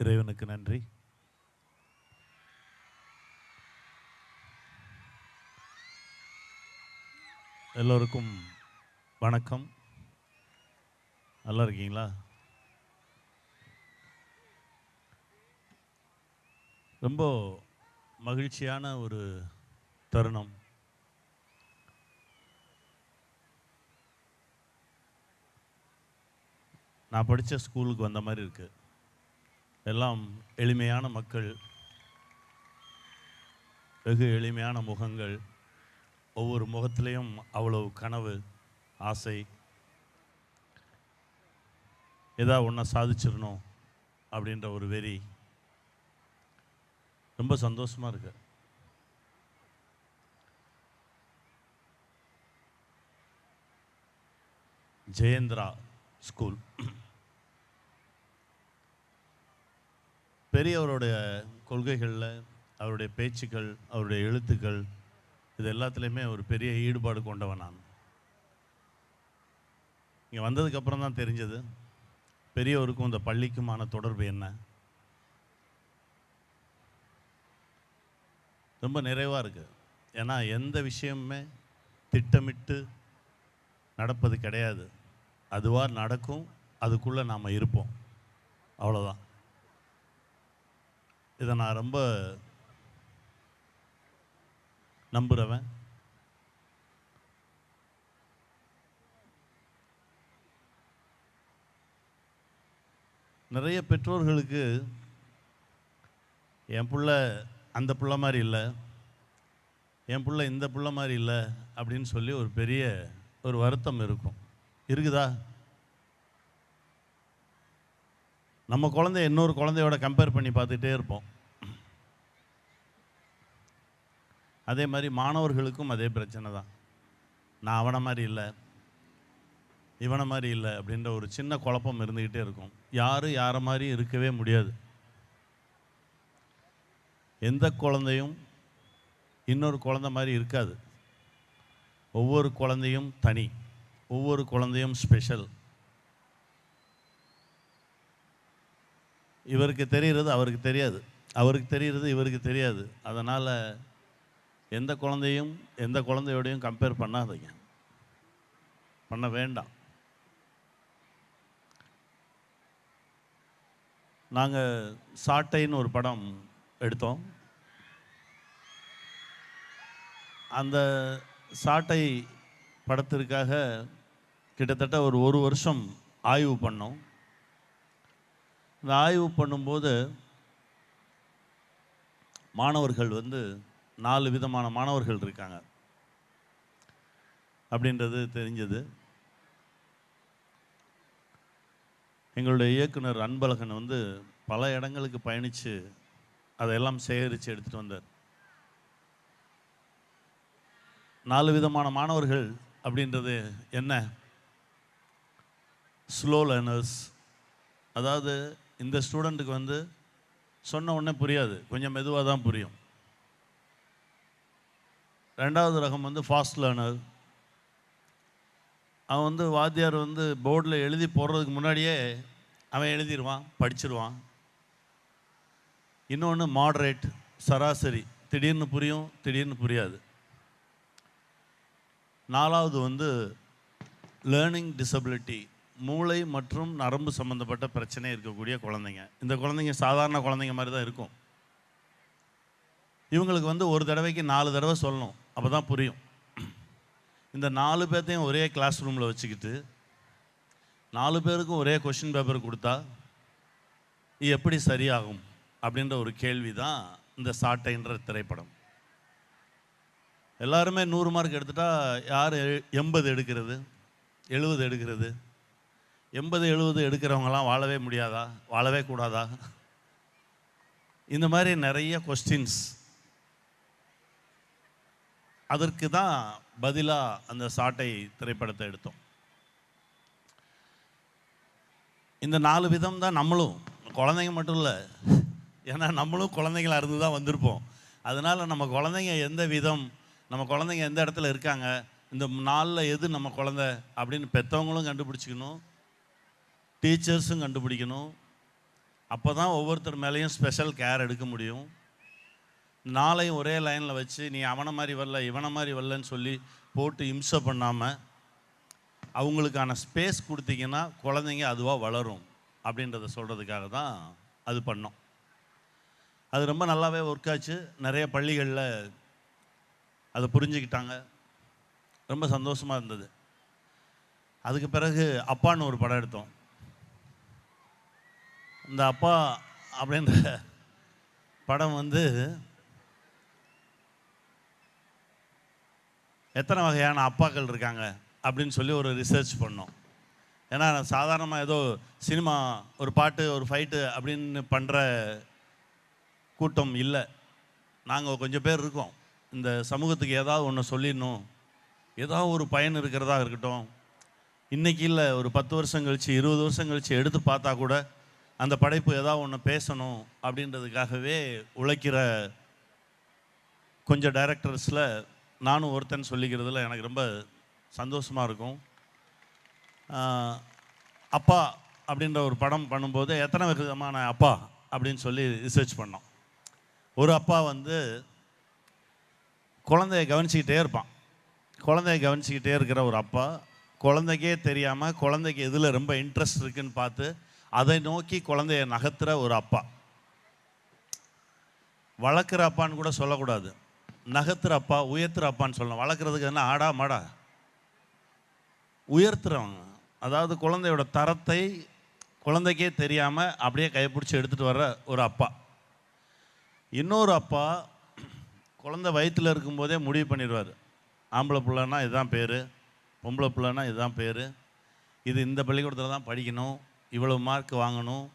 இறைவனுக்கு நன்றி. எல்லோருக்கும் வணக்கம். நல்லா இருக்கீங்களா? ரொம்ப மகிழ்ச்சியான ஒரு தருணம். நான் படித்த ஸ்கூலுக்கு வந்த மாதிரி இருக்குது. எல்லாம் எளிமையான மக்கள், வெகு எளிமையான முகங்கள், ஒவ்வொரு முகத்திலையும் அவ்வளவு கனவு, ஆசை, ஏதாவது ஒன்றை சாதிச்சிடணும் அப்படின்ற ஒரு வெறி. ரொம்ப சந்தோஷமாக இருக்கு. ஜெயேந்திரா ஸ்கூல் பெரியவருடைய கொள்கைகளில், அவருடைய பேச்சுக்கள், அவருடைய எழுத்துக்கள், இது எல்லாத்துலேயுமே ஒரு பெரிய ஈடுபாடு கொண்டவன் நான். இங்கே வந்ததுக்கப்புறம் தான் தெரிஞ்சது பெரியவருக்கும் இந்த பள்ளிக்குமான தொடர்பு என்ன. ரொம்ப நிறைவாக இருக்குது. ஏன்னா எந்த விஷயமுமே திட்டமிட்டு நடப்பது கிடையாது. அதுவாக நடக்கும், அதுக்குள்ளே நாம் இருப்போம், அவ்வளோதான். இதை நான் ரொம்ப நம்புகிறவன். நிறைய பெற்றோர்களுக்கு என் பிள்ளை அந்த பிள்ளை மாதிரி இல்லை, என் பிள்ளை இந்த பிள்ளை மாதிரி இல்லை அப்படின்னு சொல்லி ஒரு பெரிய ஒரு வருத்தம் இருக்கும். இருக்குதா? நம்ம குழந்தைய இன்னொரு குழந்தையோட கம்பேர் பண்ணி பார்த்துட்டே இருப்போம். அதே மாதிரி மாணவர்களுக்கும் அதே பிரச்சனை தான். நான் அவனை மாதிரி இல்லை, இவனை மாதிரி இல்லை அப்படின்ற ஒரு சின்ன குழப்பம் இருந்துக்கிட்டே இருக்கும். யாரும் யாரை மாதிரி இருக்கவே முடியாது. எந்த குழந்தையும் இன்னொரு குழந்தை மாதிரி இருக்காது. ஒவ்வொரு குழந்தையும் தனி, ஒவ்வொரு குழந்தையும் ஸ்பெஷல். இவருக்கு தெரிகிறது அவருக்கு தெரியாது, அவருக்கு தெரிகிறது இவருக்கு தெரியாது. அதனால் எந்த குழந்தையும் எந்த குழந்தையோடையும் கம்பேர் பண்ணாதீங்க, பண்ண வேண்டாம். நாங்கள் சாட்டைன்னு ஒரு படம் எடுத்தோம். அந்த சாட்டை படத்திற்காக கிட்டத்தட்ட ஒரு வருஷம் ஆய்வு பண்ணோம். இந்த ஆய்வு பண்ணும்போது மாணவர்கள் 4 விதமான மாணவர்கள் இருக்காங்க அப்படின்றது தெரிஞ்சது. எங்களுடைய இயக்குனர் அன்பழகன் பல இடங்களுக்கு பயணித்து அதையெல்லாம் சேகரித்து எடுத்துகிட்டு வந்தார். 4 விதமான மாணவர்கள் அப்படின்றது என்ன? ஸ்லோ லேர்னர்ஸ், அதாவது இந்த ஸ்டூடெண்ட்டுக்கு சொன்ன உடனே புரியாது, கொஞ்சம் மெதுவாக தான் புரியும். 2வது ரகம் ஃபாஸ்ட் லேர்னர். அவன் வாத்தியார் போர்டில் எழுதி போடுறதுக்கு முன்னாடியே அவன் எழுதிடுவான், படிச்சிருவான். இன்னொன்று மாடரேட், சராசரி, திடீர்னு புரியும், திடீர்னு புரியாது. 4வது லேர்னிங் டிசபிலிட்டி, மூளை மற்றும் நரம்பு சம்மந்தப்பட்ட பிரச்சனை இருக்கக்கூடிய குழந்தைங்க. இந்த குழந்தைங்க சாதாரண குழந்தைங்க மாதிரி தான் இருக்கும். இவங்களுக்கு ஒரு தடவைக்கு 4 தடவை சொல்லணும், அப்போ தான் புரியும். இந்த 4 பேர்த்தையும் ஒரே கிளாஸ் ரூமில் வச்சுக்கிட்டு 4 பேருக்கும் ஒரே கொஷின் பேப்பர் கொடுத்தா இது எப்படி சரியாகும் அப்படின்ற ஒரு கேள்வி தான் இந்த சாட்டைன்ற திரைப்படம். எல்லாருமே 100 மார்க் எடுத்துட்டா யார் 80 எடுக்கிறது, 70 எடுக்கிறது? 80 70 எடுக்கிறவங்களாம் வாழவே முடியாதா, வாழவே கூடாதா? இந்த மாதிரி நிறைய கொஸ்டின்ஸ். அதற்கு தான் பதிலாக அந்த சாட்டை திரைப்படத்தை எடுத்தோம். இந்த 4 விதம் தான் நம்மளும், குழந்தைங்க மட்டும் இல்லை, ஏன்னா நம்மளும் குழந்தைங்களாக இருந்து தான் வந்திருப்போம். அதனால் நம்ம குழந்தைங்க எந்த விதம், நம்ம குழந்தைங்க எந்த இடத்துல இருக்காங்க, இந்த 4ல் எது நம்ம குழந்தை அப்படின்னு பெற்றவங்களும் கண்டுபிடிச்சிக்கணும், டீச்சர்ஸும் கண்டுபிடிக்கணும், அப்போ தான் ஒவ்வொருத்தர் மேலேயும் ஸ்பெஷல் கேர் எடுக்க முடியும். நாளையும் ஒரே லைனில் வச்சு நீ அவனை மாதிரி வரல இவனை மாதிரி வரலன்னு சொல்லி போட்டு இம்சை பண்ணாமல் அவங்களுக்கான ஸ்பேஸ் கொடுத்தீங்கன்னா குழந்தைங்க அதுவாக வளரும் அப்படின்றத சொல்கிறதுக்காக தான் அது பண்ணோம். அது ரொம்ப நல்லாவே ஒர்க் ஆச்சு. நிறைய பள்ளிகளில் அதை புரிஞ்சுக்கிட்டாங்க. ரொம்ப சந்தோஷமாக இருந்தது. அதுக்கு பிறகு அப்பான்னு ஒரு படம் எடுத்தோம். இந்த அப்பா அப்படின்ற படம் வந்து எத்தனை வகையான அப்பாக்கள் இருக்காங்க அப்படின்னு சொல்லி ஒரு ரிசர்ச் பண்ணோம். ஏன்னா சாதாரணமாக ஏதோ சினிமா ஒரு பாட்டு ஒரு ஃபைட்டு அப்படின்னு பண்ணுற கூட்டம் இல்லை. நாங்கள் கொஞ்சம் பேர் இருக்கோம். இந்த சமூகத்துக்கு ஏதாவது ஒன்று சொல்லிடணும், ஏதாவது ஒரு பயன் இருக்கிறதா இருக்கட்டும். இன்றைக்கி இல்லை, ஒரு 10 வருஷம் கழித்து 20 வருஷம் கழித்து எடுத்து பார்த்தா கூட அந்த படைப்பு ஏதாவது ஒன்று பேசணும் அப்படின்றதுக்காகவே உழைக்கிற கொஞ்சம் டைரக்டர்ஸில் நானும் ஒருத்தன் சொல்லிக்கிறதுல எனக்கு ரொம்ப சந்தோஷமாக இருக்கும். அப்பா அப்படின்ற ஒரு படம் பண்ணும்போது எத்தனை விதமான அப்பா அப்படின்னு சொல்லி ரிசர்ச் பண்ணோம். ஒரு அப்பா வந்து குழந்தைய கவனிச்சிக்கிட்டே இருப்பான். குழந்தைய கவனிச்சிக்கிட்டே இருக்கிற ஒரு அப்பா, குழந்தைக்கே தெரியாமல் குழந்தைக்கு எதில் ரொம்ப இன்ட்ரெஸ்ட் இருக்குன்னு பார்த்து அதை நோக்கி குழந்தைய நகர்த்துற ஒரு அப்பா. வளர்க்குற அப்பான்னு கூட சொல்லக்கூடாது, நகர்த்துற அப்பா, உயர்த்துற அப்பான்னு சொல்லணும். வளர்க்குறதுக்கு என்ன ஆடா மாடா, உயர்த்துறவங்க. அதாவது குழந்தையோட தரத்தை குழந்தைக்கே தெரியாமல் அப்படியே கைப்பிடிச்சி எடுத்துகிட்டு வர்ற ஒரு அப்பா. இன்னொரு அப்பா குழந்தை வயிற்றில் இருக்கும்போதே முடிவு பண்ணிடுவார், ஆம்பளை பிள்ளைன்னா இதுதான் பேர், பொம்பளை பிள்ளைன்னா இதுதான் பேர், இது இந்த பள்ளிக்கூடத்தில் தான் படிக்கணும், இவ்வளோ மார்க் வாங்கணும்,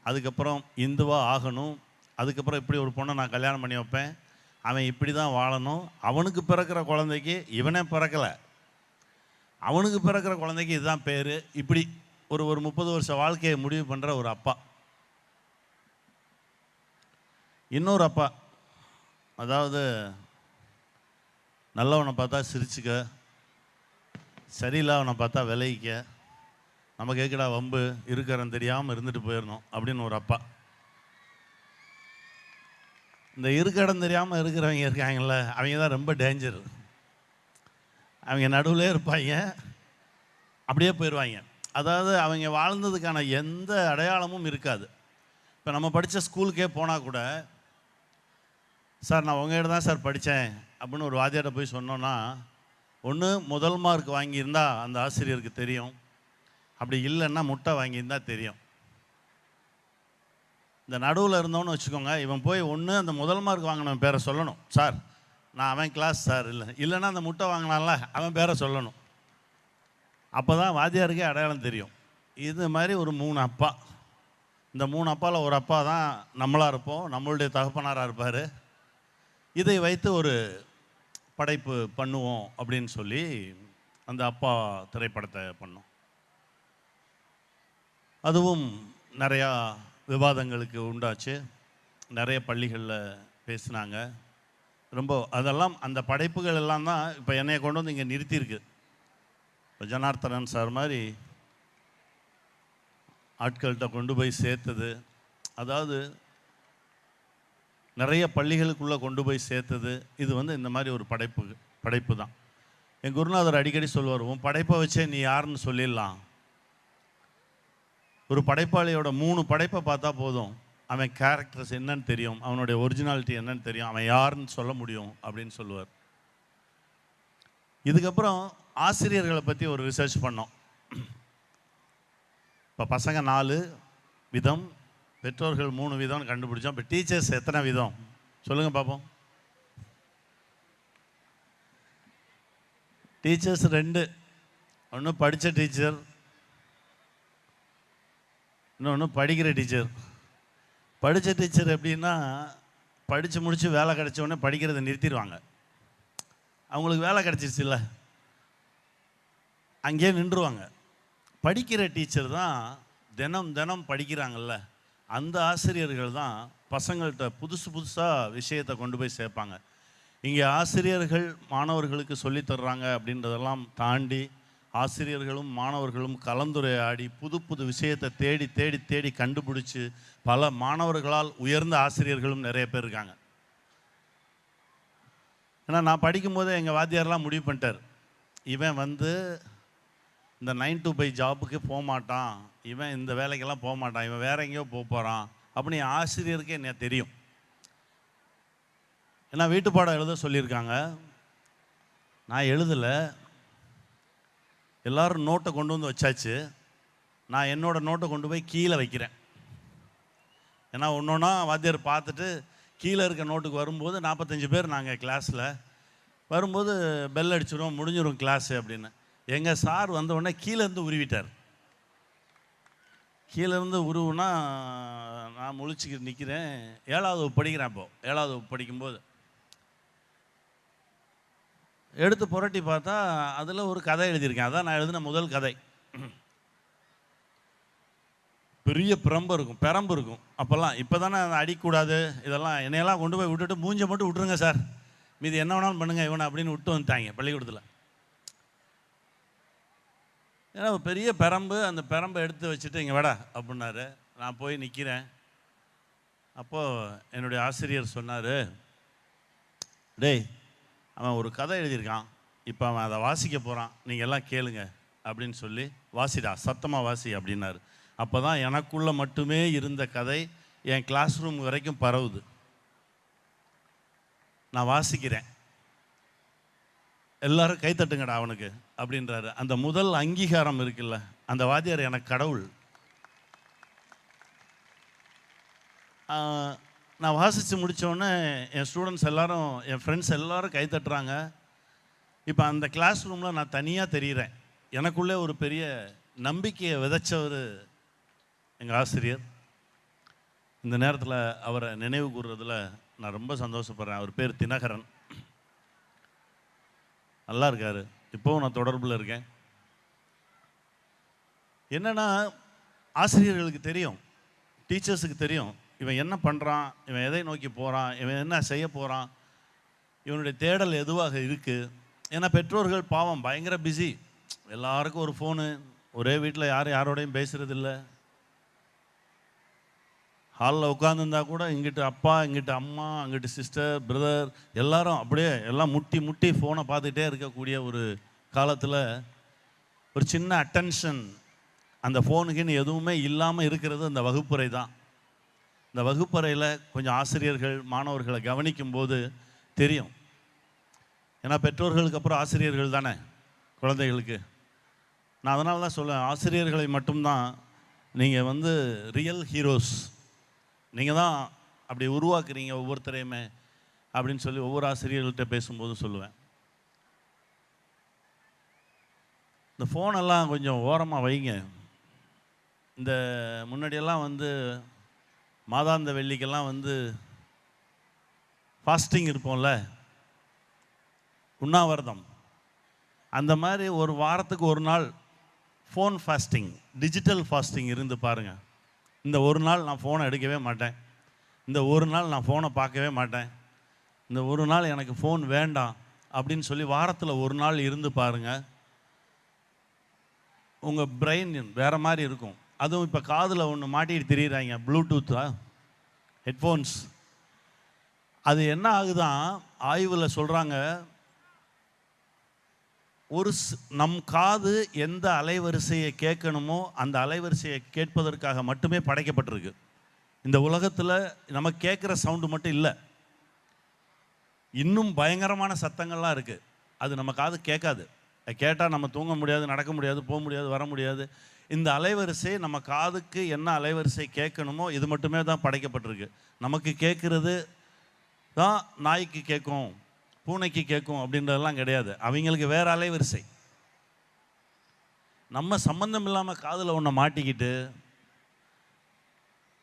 அதுக்கப்புறம் இந்துவாக ஆகணும், அதுக்கப்புறம் இப்படி ஒரு பொண்ணை நான் கல்யாணம் பண்ணி வைப்பேன், அவன் இப்படி தான் வாழணும். அவனுக்கு பிறக்கிற குழந்தைக்கு இவனே பிறக்கலை, அவனுக்கு பிறக்கிற குழந்தைக்கு இதுதான் பேர், இப்படி ஒரு 30 வருஷ வாழ்க்கையை முடிவு பண்ணுற ஒரு அப்பா. இன்னொரு அப்பா, அதாவது நல்லவனை பார்த்தா சிரிச்சுக்க, சரியில்லாதவனை பார்த்தா விலகிக்க, நம்ம கேட்கடா வம்பு, இருக்கிறன்னு தெரியாமல் இருந்துட்டு போயிடணும் அப்படின்னு ஒரு அப்பா. இந்த இடம் தெரியாமல் இருக்கிறவங்க இருக்காங்கல்ல, அவங்க தான் ரொம்ப டேஞ்சர். அவங்க நடுவில் இருப்பாங்க, அப்படியே போயிடுவாங்க. அதாவது அவங்க வாழ்ந்ததுக்கான எந்த அடையாளமும் இருக்காது. இப்போ நம்ம படித்த ஸ்கூலுக்கே போனால் கூட, சார் நான் உங்கள்கிட்ட தான் சார் படித்தேன் அப்படின்னு ஒரு வாத்தியார்ட்ட போய் சொன்னோன்னா, ஒன்று முதல் மார்க் வாங்கியிருந்தால் அந்த ஆசிரியருக்கு தெரியும், அப்படி இல்லைன்னா முட்டை வாங்கியிருந்தால் தெரியும். இந்த நடுவில் இருந்தோன்னு வச்சுக்கோங்க, இவன் போய் ஒன்று அந்த முதல் மார்க் வாங்கினவன் பேரை சொல்லணும், சார் நான் அவன் கிளாஸ் சார், இல்லைன்னா அந்த முட்டை வாங்கினான்ல அவன் பேரை சொல்லணும். அப்போ தான் வாத்தியாருக்கே அடையாளம் தெரியும். இது மாதிரி ஒரு 3 அப்பா. இந்த 3 அப்பாவில் ஒரு அப்பா தான் நம்மளாக இருப்போம், நம்மளுடைய தகப்பனாராக இருப்பார். இதை வைத்து ஒரு படைப்பு பண்ணுவோம் அப்படின்னு சொல்லி அந்த அப்பா திரைப்படத்தை பண்ணோம். அதுவும் நிறையா விவாதங்களுக்கு உண்டாச்சு, நிறைய பள்ளிகளில் பேசினாங்க. ரொம்ப அதெல்லாம் அந்த படைப்புகள் எல்லாம் தான் இப்போ என்னையை கொண்டு வந்து இங்கே நிறுத்தியிருக்கு. இப்போ ஜனார்த்தனன் சார் மாதிரி ஆட்கள்கிட்ட கொண்டு போய் சேர்த்தது, அதாவது நிறைய பள்ளிகளுக்குள்ளே கொண்டு போய் சேர்த்தது, இது வந்து இந்த மாதிரி ஒரு படைப்பு தான். என் குருநாதர் அடிக்கடி சொல்லுவார், உன் படைப்பை வச்சே நீ யாருன்னு சொல்லிடலாம். ஒரு படைப்பாளியோட 3 படைப்பை பார்த்தா போதும், அவன் கேரக்டர்ஸ் என்னன்னு தெரியும், அவனுடைய ஒரிஜினாலிட்டி என்னன்னு தெரியும், அவன் யாருன்னு சொல்ல முடியும் அப்படின்னு சொல்லுவார். இதுக்கப்புறம் ஆசிரியர்களை பற்றி ஒரு ரிசர்ச் பண்ணோம். இப்போ பசங்க 4 விதம், பெற்றோர்கள் 3 விதம்னு கண்டுபிடிச்சோம். இப்போ டீச்சர்ஸ் எத்தனை விதம் சொல்லுங்கள் பார்ப்போம். டீச்சர்ஸ் 2. ஒன்று படித்த டீச்சர், இன்னொன்று படிக்கிற டீச்சர். படித்த டீச்சர் எப்படின்னா, படித்து முடித்து வேலை கிடச்ச உடனே படிக்கிறதை நிறுத்திடுவாங்க. அவங்களுக்கு வேலை கிடச்சிருச்சு இல்லை, அங்கேயே நின்றுவாங்க. படிக்கிற டீச்சர் தான் தினம் தினம் படிக்கிறாங்கல்ல, அந்த ஆசிரியர்கள் தான் பசங்கள்கிட்ட புதுசாக விஷயத்தை கொண்டு போய் சேர்ப்பாங்க. இங்கே ஆசிரியர்கள் மாணவர்களுக்கு சொல்லித்தர்றாங்க அப்படின்றதெல்லாம் தாண்டி ஆசிரியர்களும் மாணவர்களும் கலந்துரையாடி புது புது விஷயத்தை தேடி தேடி தேடி கண்டுபிடிச்சி பல மாணவர்களால் உயர்ந்த ஆசிரியர்களும் நிறைய பேர் இருக்காங்க. ஏன்னா நான் படிக்கும்போதே எங்கள் வாத்தியாரெலாம் முடிவு பண்ணிட்டார், இவன் வந்து இந்த 9 to 5 ஜாபுக்கு போக மாட்டான், இவன் இந்த வேலைக்கெல்லாம் போக மாட்டான், இவன் வேற எங்கேயோ போக போகிறான் அப்படின்னு என் ஆசிரியருக்கே என்ன தெரியும். ஏன்னா வீட்டு பாடம் எழுத சொல்லியிருக்காங்க, நான் எழுதலை, எல்லோரும் நோட்டை கொண்டு வந்து வச்சாச்சு, நான் என்னோடய நோட்டை கொண்டு போய் கீழே வைக்கிறேன். ஏன்னா ஒன்று ஒன்றா வாத்தியார் பார்த்துட்டு கீழே இருக்க நோட்டுக்கு வரும்போது 45 பேர் நாங்கள் கிளாஸில் வரும்போது பெல் அடிச்சிடும், முடிஞ்சிடும் கிளாஸு அப்படின்னு. எங்கள் சார் வந்தவுடனே கீழேருந்து உருவிட்டார். கீழேருந்து உருவுனா நான் முழிச்சுக்கிட்டு நிற்கிறேன். 7வது படிக்கிறேன். அப்போது 7வது படிக்கும்போது எடுத்து புரட்டி பார்த்தா அதில் ஒரு கதை எழுதியிருக்கேன். அதான் நான் எழுதின முதல் கதை. பெரிய பெரம்பு இருக்கும் அப்போல்லாம். இப்போ தானே அடிக்கூடாது இதெல்லாம். என்னையெல்லாம் கொண்டு போய் விட்டுட்டு மூஞ்சை மட்டும் விட்டுருங்க சார், மீது என்ன வேணாலும் பண்ணுங்க இவனை அப்படின்னு விட்டு வந்துட்டாங்க பள்ளிக்கூடத்தில். ஏன்னா பெரிய பெரம்பு, அந்த பெரம்பை எடுத்து வச்சுட்டு இங்கே வேடா அப்படின்னாரு. நான் போய் நிற்கிறேன். அப்போது என்னுடைய ஆசிரியர் சொன்னார், டேய் அவன் ஒரு கதை எழுதியிருக்கான், இப்போ அவன் அதை வாசிக்க போகிறான், நீங்கள் எல்லாம் கேளுங்க அப்படின்னு சொல்லி, வாசிடா சத்தமாக வாசி அப்படின்னாரு. அப்போ தான் எனக்குள்ளே மட்டுமே இருந்த கதை என் கிளாஸ் ரூம் வரைக்கும் பரவுது. நான் வாசிக்கிறேன், எல்லாரும் கைத்தட்டுங்கடா அவனுக்கு அப்படின்றாரு. அந்த முதல் அங்கீகாரம் இருக்குல்ல, அந்த வாத்தியார் எனக்கு கடவுள். நான் வாசித்து முடித்தோடனே என் ஸ்டூடெண்ட்ஸ் எல்லோரும், என் ஃப்ரெண்ட்ஸ் எல்லோரும் கைத்தட்டுறாங்க. இப்போ அந்த கிளாஸ் ரூமில் நான் தனியாக தெரிகிறேன். எனக்குள்ளே ஒரு பெரிய நம்பிக்கையை விதைச்சவர் எங்கள் ஆசிரியர். இந்த நேரத்தில் அவரை நினைவு கூறுறதுல நான் ரொம்ப சந்தோஷப்படுறேன். அவர் பேர் தினகரன். நல்லா இருக்கார், இப்போவும் நான் தொடர்பில் இருக்கேன். என்னென்னா ஆசிரியர்களுக்கு தெரியும், டீச்சர்ஸுக்கு தெரியும் இவன் என்ன பண்ணுறான், இவன் எதை நோக்கி போகிறான், இவன் என்ன செய்ய போகிறான், இவனுடைய தேடல் எதுவாக இருக்குது. ஏன்னா பெற்றோர்கள் பாவம் பயங்கர பிஸி, எல்லாருக்கும் ஒரு ஃபோனு, ஒரே வீட்டில் யாரோடையும் பேசுகிறதில்ல. ஹாலில் உட்காந்துருந்தா கூட இங்கிட்டு அப்பா, இங்கிட்டு அம்மா, அங்கிட்டு சிஸ்டர், பிரதர் எல்லாரும் அப்படியே எல்லாம் முட்டி முட்டி ஃபோனை பார்த்துக்கிட்டே இருக்கக்கூடிய ஒரு காலத்தில் ஒரு சின்ன அட்டென்ஷன் அந்த ஃபோனுக்குன்னு எதுவுமே இல்லாமல் இருக்கிறது அந்த வகுப்பறை தான். இந்த வகுப்பறையில் கொஞ்சம் ஆசிரியர்கள் மாணவர்களை கவனிக்கும்போது தெரியும். ஏன்னா பெற்றோர்களுக்கு அப்புறம் ஆசிரியர்கள் தானே குழந்தைகளுக்கு. நான் அதனால தான் சொல்லுவேன், ஆசிரியர்களை மட்டும்தான் நீங்கள் வந்து ரியல் ஹீரோஸ், நீங்கள் தான் அப்படி உருவாக்குறீங்க ஒவ்வொருத்தரையுமே அப்படின்னு சொல்லி ஒவ்வொரு ஆசிரியர்கள்ட்ட பேசும்போது சொல்லுவேன். இந்த ஃபோனெல்லாம் கொஞ்சம் ஓரமாக வைங்க. இந்த முன்னாடியெல்லாம் வந்து மாதாந்த வெள்ளிக்கெல்லாம் வந்து ஃபாஸ்டிங் இருப்போம்ல, உண்ணாவிரதம், அந்த மாதிரி ஒரு வாரத்துக்கு ஒரு நாள் ஃபோன் ஃபாஸ்டிங், டிஜிட்டல் ஃபாஸ்டிங் இருந்து பாருங்கள். இந்த ஒரு நாள் நான் ஃபோனை எடுக்கவே மாட்டேன், இந்த ஒரு நாள் நான் ஃபோனை பார்க்கவே மாட்டேன், இந்த ஒரு நாள் எனக்கு ஃபோன் வேண்டாம் அப்படின்னு சொல்லி வாரத்தில் ஒரு நாள் இருந்து பாருங்கள். உங்கள் பிரெயின் வேறு மாதிரி இருக்கும். அதுவும் இப்போ காதில் ஒன்று மாட்டிட்டு திரியிறாங்க, ப்ளூடூத்தா ஹெட்ஃபோன்ஸ். அது என்ன ஆகுதான், ஆய்வில் சொல்கிறாங்க, ஒரு நம் காது எந்த அலைவரிசையை கேட்கணுமோ அந்த அலைவரிசையை கேட்பதற்காக மட்டுமே படைக்கப்பட்டிருக்கு. இந்த உலகத்தில் நம்ம கேட்குற சவுண்டு மட்டும் இல்லை, இன்னும் பயங்கரமான சத்தங்கள்லாம் இருக்குது. அது நம்ம காது கேட்காது. கேட்டால் நம்ம தூங்க முடியாது, நடக்க முடியாது, போக முடியாது, வர முடியாது. இந்த அலைவரிசை நம்ம காதுக்கு என்ன அலைவரிசை கேட்கணுமோ இது மட்டுமே தான் படைக்கப்பட்டிருக்கு. நமக்கு கேட்குறது தான் நாய்க்கு கேட்கும், பூனைக்கு கேட்கும் அப்படின்றதெல்லாம் கிடையாது. அவங்களுக்கு வேறு அலைவரிசை. நம்ம சம்மந்தம் இல்லாமல் காதில் ஒன்றை மாட்டிக்கிட்டு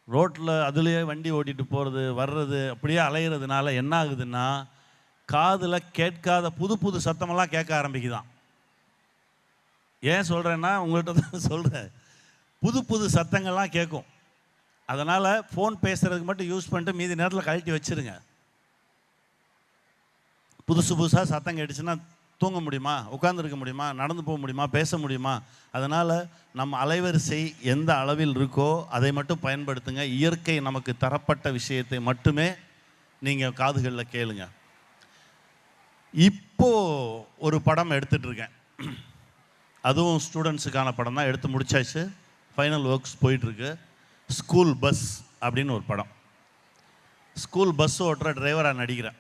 ரோட்டில் அதுலேயே வண்டி ஓட்டிகிட்டு போகிறது வர்றது அப்படியே அலைகிறதுனால என்ன ஆகுதுன்னா, காதில் கேட்காத புது புது சத்தமெல்லாம் கேட்க ஆரம்பிக்குதான். ஏன் சொல்கிறேன்னா, உங்கள்கிட்ட தான் சொல்கிறேன், புது புது சத்தங்கள்லாம் கேட்கும். அதனால் ஃபோன் பேசுகிறதுக்கு மட்டும் யூஸ் பண்ணிட்டு மீதி நேரத்தில் கழட்டி வச்சுருங்க. புதுசாக சத்தம் கேட்டுச்சுன்னா தூங்க முடியுமா, உட்கார்ந்துருக்க முடியுமா, நடந்து போக முடியுமா, பேச முடியுமா? அதனால் நம்ம அலைவரிசை எந்த அளவில் இருக்கோ அதை மட்டும் பயன்படுத்துங்க. இயற்கை நமக்கு தரப்பட்ட விஷயத்தை மட்டுமே நீங்கள் காதுகளில் கேளுங்க. இப்போ ஒரு படம் எடுத்துகிட்ருக்கேன். அதுவும் ஸ்டூடெண்ட்ஸுக்கான படம் தான். எடுத்து முடிச்சாச்சு, ஃபைனல் ஒர்க்ஸ் போயிட்டுருக்கு. ஸ்கூல் பஸ் அப்படின்னு ஒரு படம். ஸ்கூல் பஸ் ஓட்டுற டிரைவராக நடிக்கிறேன்.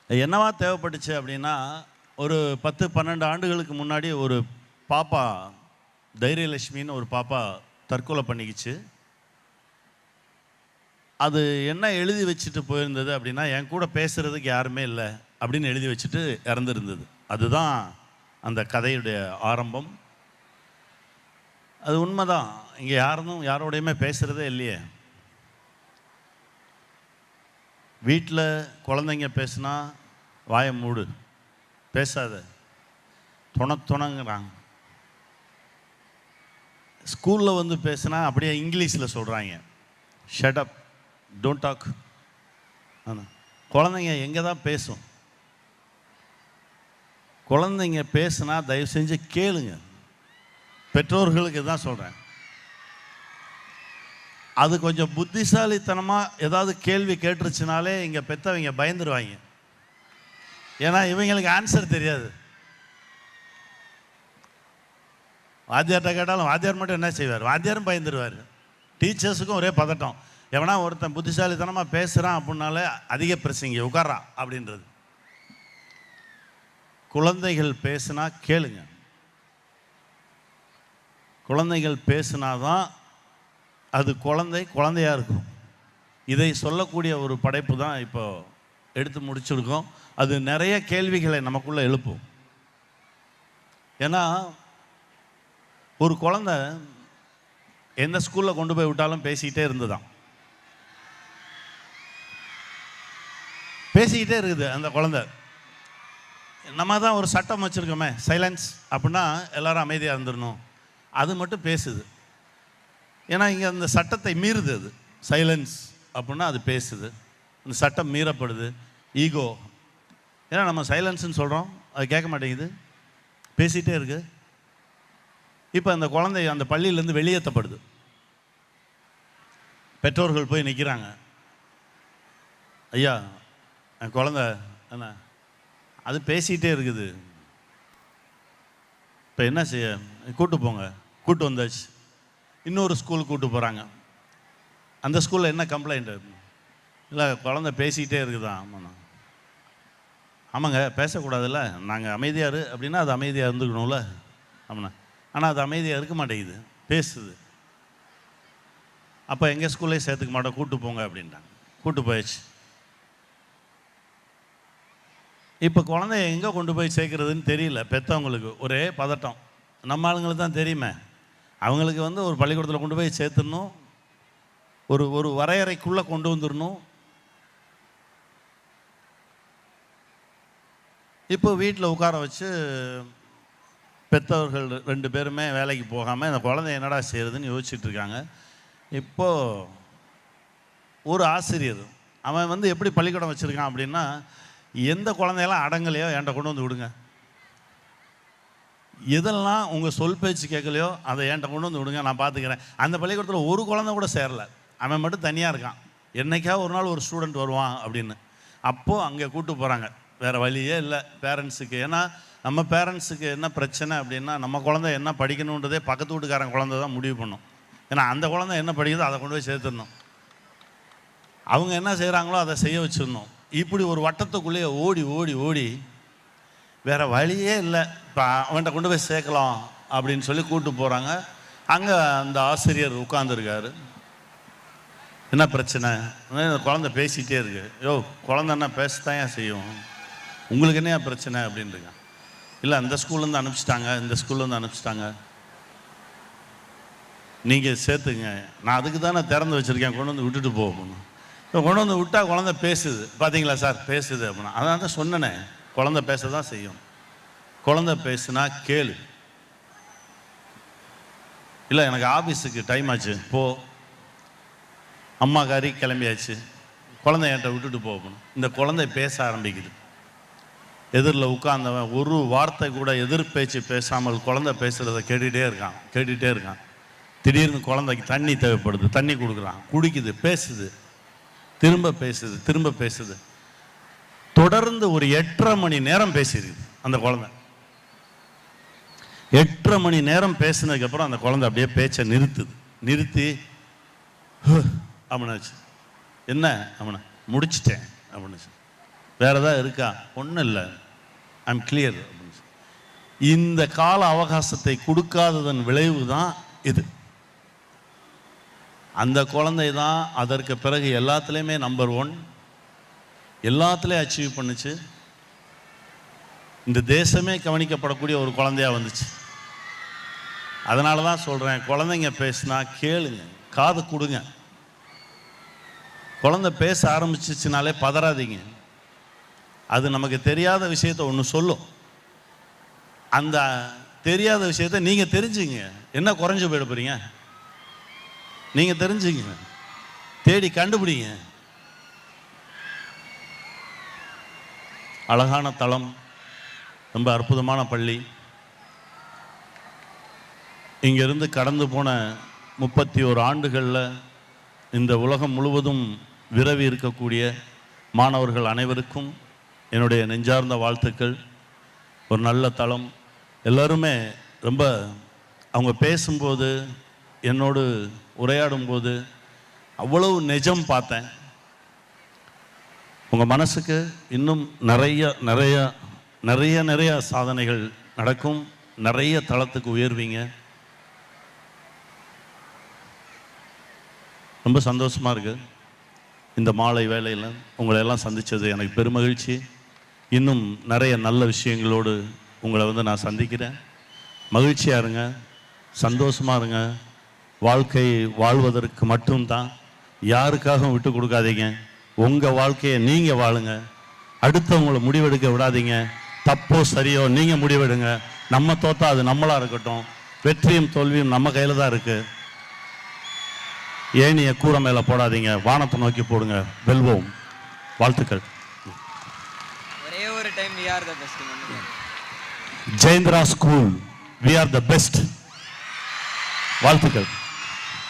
என்னவா தேவைப்பட்டுச்சு அப்படின்னா, ஒரு 10-12 ஆண்டுகளுக்கு முன்னாடி ஒரு பாப்பா, தைரியலட்சுமின்னு ஒரு பாப்பா தற்கொலை பண்ணிக்கிச்சு. அது என்ன எழுதி வச்சுட்டு போயிருந்தது அப்படின்னா, என் கூட பேசுகிறதுக்கு யாருமே இல்லை அப்படின்னு எழுதி வச்சுட்டு இறந்துருந்தது. அதுதான் அந்த கதையுடைய ஆரம்பம். அது உண்மைதான். இங்கே யாரோடையுமே பேசுகிறதே இல்லையே. வீட்டில் குழந்தைங்க பேசுனா வாயை மூடு, பேசாத, துணங்குறாங்க. ஸ்கூலில் வந்து பேசுனா அப்படியே இங்கிலீஷில் சொல்கிறாங்க, ஷட் அப், டோன்ட் டாக். குழந்தைங்க எங்கே தான் பேசும்? குழந்தைங்க பேசுனா தயவு செஞ்சு கேளுங்க. பெற்றோர்களுக்கு தான் சொல்கிறேன். அது கொஞ்சம் புத்திசாலித்தனமாக ஏதாவது கேள்வி கேட்டுருச்சுனாலே இங்கே பெற்றவங்க பயந்துருவாங்க. ஏன்னா இவங்களுக்கு ஆன்சர் தெரியாது. வாத்தியார்கிட்ட கேட்டாலும் வாத்தியார் மட்டும் என்ன செய்வார்? வாத்தியாரும் பயந்துருவார். டீச்சர்ஸுக்கும் ஒரே பதட்டம். எவனா ஒருத்தன் புத்திசாலித்தனமாக பேசுகிறான் அப்படின்னாலே அதிக பிரச்சனை, உட்காரா அப்படின்றது. குழந்தைகள் பேசுனா கேளுங்க. குழந்தைகள் பேசுனாதான் அது குழந்தையாக இருக்கும். இதை சொல்லக்கூடிய ஒரு படைப்பு தான் இப்போ எடுத்து முடிச்சிருக்கோம். அது நிறைய கேள்விகளை நமக்குள்ளே எழுப்பும். ஏன்னா ஒரு குழந்தை எந்த ஸ்கூலில் கொண்டு போய் விட்டாலும் பேசிக்கிட்டே இருந்துதான். பேசிக்கிட்டே இருக்குது அந்த குழந்தை. நம்ம தான் ஒரு சட்டம் வச்சுருக்கோமே, சைலன்ஸ் அப்படின்னா எல்லாரும் அமைதியாக இருந்துடணும். அது மட்டும் பேசுது. ஏன்னா இங்கே அந்த சட்டத்தை மீறுது. அது சைலன்ஸ் அப்படின்னா அது பேசுது. அந்த சட்டம் மீறப்படுது. ஈகோ. ஏன்னா நம்ம சைலன்ஸ்ன்னு சொல்கிறோம், அது கேட்க மாட்டேங்குது, பேசிகிட்டே இருக்குது. இப்போ அந்த குழந்தை அந்த பள்ளியிலேருந்து வெளியேற்றப்படுது. பெற்றோர்கள் போய் நிற்கிறாங்க. ஐயா, என் குழந்தை என்ன அது பேசிகிட்டே இருக்குது, இப்போ என்ன செய்ய? கூட்டு போங்க. கூட்டு வந்தாச்சு. இன்னொரு ஸ்கூலுக்கு கூட்டு போகிறாங்க. அந்த ஸ்கூலில் என்ன கம்ப்ளைண்ட்டு? இல்லை, குழந்தை பேசிக்கிட்டே இருக்குதான். ஆமாண்ணா. ஆமாங்க, பேசக்கூடாதுல்ல, நாங்கள் அமைதியாக அப்படின்னா அது அமைதியாக இருந்துக்கணும்ல. ஆமாண்ணா. ஆனால் அது அமைதியாக இருக்க மாட்டேங்குது, பேசுது. அப்போ எங்கள் ஸ்கூல்லே சேர்த்துக்க மாட்டோம், கூட்டு போங்க அப்படின்ட்டாங்க. கூட்டு போயிடுச்சு. இப்போ குழந்தைய எங்கே கொண்டு போய் சேர்க்குறதுன்னு தெரியல. பெற்றவங்களுக்கு ஒரே பதட்டம். நம்ம ஆளுங்களுக்கு தான் தெரியுமே. அவங்களுக்கு ஒரு பள்ளிக்கூடத்தில் கொண்டு போய் சேர்த்துடணும், ஒரு வரையறைக்குள்ளே கொண்டு வந்துடணும். இப்போ வீட்டில் உட்கார வச்சு பெற்றவர்கள் 2 பேருமே வேலைக்கு போகாமல் இந்த குழந்தை என்னடா செய்கிறதுன்னு யோசிச்சுட்டு இருக்காங்க. இப்போது ஒரு ஆசிரியர் அவன் எப்படி பள்ளிக்கூடம் வச்சுருக்கான் அப்படின்னா, எந்த குழந்தையெல்லாம் அடங்கலையோ என்கிட்ட கொண்டு வந்து விடுங்க, எதெல்லாம் உங்கள் சொல் பேச்சு கேட்கலையோ அதை என்கிட்ட கொண்டு வந்து விடுங்க, நான் பார்த்துக்கிறேன். அந்த பள்ளிக்கூடத்தில் ஒரு குழந்தை கூட சேரலை, அவன் மட்டும் தனியாக இருக்கான். என்னைக்காவது ஒரு நாள் ஒரு ஸ்டூடெண்ட் வருவான் அப்படின்னு. அப்போது அங்கே கூப்பிட்டு போகிறாங்க. வேறு வழியே இல்லை பேரண்ட்ஸுக்கு. ஏன்னா நம்ம பேரண்ட்ஸுக்கு என்ன பிரச்சனை அப்படின்னா, நம்ம குழந்தை என்ன படிக்கணுன்றதே பக்கத்து வீட்டுக்காரன் குழந்தை தான் முடிவு பண்ணும். ஏன்னா அந்த குழந்தை என்ன படிக்குதோ அதை கொண்டு போய் சேர்த்துடணும், அவங்க என்ன செய்கிறாங்களோ அதை செய்ய வச்சிடணும். இப்படி ஒரு வட்டத்துக்குள்ளேயே ஓடி ஓடி ஓடி வேறு வழியே இல்லை. இப்போ அவன்கிட்ட கொண்டு போய் சேர்க்கலாம் அப்படின்னு சொல்லி கூப்பிட்டு போகிறாங்க. அங்கே அந்த ஆசிரியர் உட்காந்துருக்காரு. என்ன பிரச்சனை? இந்த குழந்தை பேசிகிட்டே இருக்கு. யோ, குழந்தைன்னா பேசத்தான் ஏன் செய்யும், உங்களுக்கு என்ன பிரச்சனை அப்படின்ட்டுருங்க. இல்லை, அந்த ஸ்கூல்லேருந்து அனுப்பிச்சிட்டாங்க, இந்த ஸ்கூல்லேருந்து அனுப்பிச்சிட்டாங்க, நீங்கள் சேர்த்துங்க, நான் அதுக்கு தானே திறந்து வச்சுருக்கேன், கொண்டு வந்து விட்டுட்டு போகணும். இப்போ கொண்டு வந்து விட்டால் குழந்தை பேசுது. பார்த்தீங்களா சார், பேசுது அப்படின்னா. அதான் தான் சொன்னேனே, குழந்தை பேச தான் செய்யும். குழந்தை பேசுனா கேளு. இல்லை, எனக்கு ஆஃபீஸுக்கு டைம் ஆச்சு, போ. அம்மா காரி கிளம்பியாச்சு, குழந்தை என்கிட்ட விட்டுட்டு போகணும். இந்த குழந்தை பேச ஆரம்பிக்குது. எதிரில் உட்கார்ந்தவன் ஒரு வார்த்தை கூட எதிர் பேச்சு பேசாமல் குழந்தை பேசுகிறத கேட்டுகிட்டே இருக்கான். திடீர்னு குழந்தைக்கு தண்ணி தேவைப்படுது, தண்ணி கொடுக்குறான், குடிக்குது, பேசுது, திரும்ப பேசுது. தொடர்ந்து ஒரு 8.5 மணி நேரம் பேசியிருக்குது அந்த குழந்தை. 8.5 மணி நேரம் பேசினதுக்கப்புறம் அந்த குழந்தை அப்படியே பேச்சை நிறுத்தி அப்படின்னாச்சு. என்ன அப்படின்னா, முடிச்சிட்டேன் அப்படின்னுச்சு. வேற ஏதாவது இருக்கா? ஒன்றும் இல்லை, ஐம் கிளியர் அப்படின்னு. இந்த கால அவகாசத்தை கொடுக்காததன் விளைவு தான் இது. அந்த குழந்தை தான் அதற்கு பிறகு எல்லாத்துலேயுமே நம்பர் 1, எல்லாத்துலேயும் அச்சீவ் பண்ணுச்சு. இந்த தேசமே கவனிக்கப்படக்கூடிய ஒரு குழந்தையா வந்துச்சு. அதனால தான் சொல்கிறேன், குழந்தைங்க பேசுனா கேளுங்க, காது கொடுங்க. குழந்தை பேச ஆரம்பிச்சிச்சுனாலே பதறாதீங்க. அது நமக்கு தெரியாத விஷயத்த ஒன்று சொல்லும். அந்த தெரியாத விஷயத்த நீங்கள் தெரிஞ்சுங்க. என்ன குறைஞ்சு போயிட போறீங்க? நீங்கள் தெரிஞ்சுங்க, தேடி கண்டுபிடிங்க. அழகான தளம், ரொம்ப அற்புதமான பள்ளி. இங்கிருந்து கடந்து போன 31 ஆண்டுகளில் இந்த உலகம் முழுவதும் விரவி இருக்கக்கூடிய மாணவர்கள் அனைவருக்கும் என்னுடைய நெஞ்சார்ந்த வாழ்த்துக்கள். ஒரு நல்ல தளம். எல்லோருமே ரொம்ப, அவங்க பேசும்போது, என்னோடு உரையாடும்போது அவ்வளவு நிஜம் பார்த்தேன். உங்கள் மனசுக்கு இன்னும் நிறைய சாதனைகள் நடக்கும். நிறைய தளத்துக்கு உயர்வீங்க. ரொம்ப சந்தோஷமாக இருக்குது. இந்த மாலை வேளையில் உங்களை எல்லாம் சந்தித்தது எனக்கு பெருமகிழ்ச்சி. இன்னும் நிறைய நல்ல விஷயங்களோடு உங்களை நான் சந்திக்கிறேன். மகிழ்ச்சியாக இருங்க, சந்தோஷமாக இருங்க. வாழ்க்கை வாழ்வதற்கு மட்டும்தான், யாருக்காகவும் விட்டு கொடுக்காதீங்க. உங்கள் வாழ்க்கையை நீங்கள் வாழுங்க. அடுத்தவங்களை முடிவெடுக்க விடாதீங்க. தப்போ சரியோ நீங்கள் முடிவெடுங்க. நம்ம தோத்தா அது நம்மளாக இருக்கட்டும். வெற்றியும் தோல்வியும் நம்ம கையில் தான் இருக்குது. ஏனிய கூரை மேலே போடாதீங்க, வானத்தை நோக்கி போடுங்க. வெல்வோம். வாழ்த்துக்கள். ஒரே ஒரு time we are the best. Jayendra school, we are the best. வாழ்த்துக்கள்.